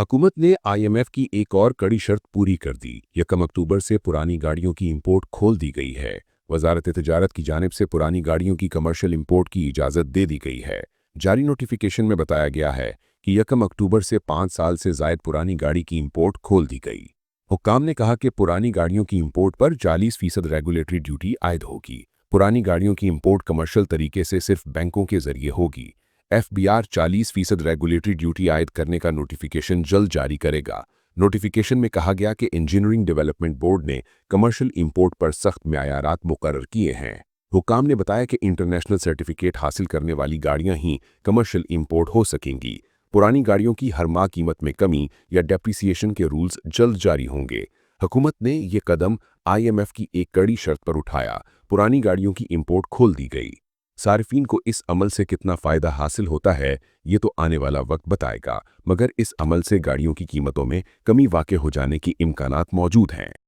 हुकूमत ने आईएमएफ की एक और कड़ी शर्त पूरी कर दी। 1 अक्टूबर से पुरानी गाड़ियों की इंपोर्ट खोल दी गई है। वजारत तिजारत की जानिब से पुरानी गाड़ियों की कमर्शियल इंपोर्ट की इजाज़त दे दी गई है। जारी नोटिफिकेशन में बताया गया है कि 1 अक्टूबर से 5 साल से ज़ायद पुरानी गाड़ी की इंपोर्ट खोल दी गई। हुक्काम ने कहा कि पुरानी गाड़ियों की इंपोर्ट पर 40% रेगुलेटरी ड्यूटी आयद होगी। पुरानी गाड़ियों की इंपोर्ट कमर्शियल तरीके से सिर्फ बैंकों के जरिए होगी। एफबीआर 40% रेगुलेटरी ड्यूटी आयद करने का नोटिफिकेशन जल्द जारी करेगा। नोटिफिकेशन में कहा गया कि इंजीनियरिंग डेवलपमेंट बोर्ड ने कमर्शियल इंपोर्ट पर सख्त मयारात मुकर्रर किए हैं। हुक्काम ने बताया कि इंटरनेशनल सर्टिफिकेट हासिल करने वाली गाड़ियां ही कमर्शियल इंपोर्ट हो सकेंगी। पुरानी गाड़ियों की हर माह कीमत में कमी या डेप्रिसिएशन के रूल्स जल्द जारी होंगे। हुकूमत ने ये कदम आईएमएफ की एक कड़ी शर्त पर उठाया। पुरानी गाड़ियों की इंपोर्ट खोल दी गई। सार्फिन को इस अमल से कितना फ़ायदा हासिल होता है, ये तो आने वाला वक्त बताएगा, मगर इस अमल से गाड़ियों की कीमतों में कमी वाक़ई हो जाने की इम्कानात मौजूद हैं।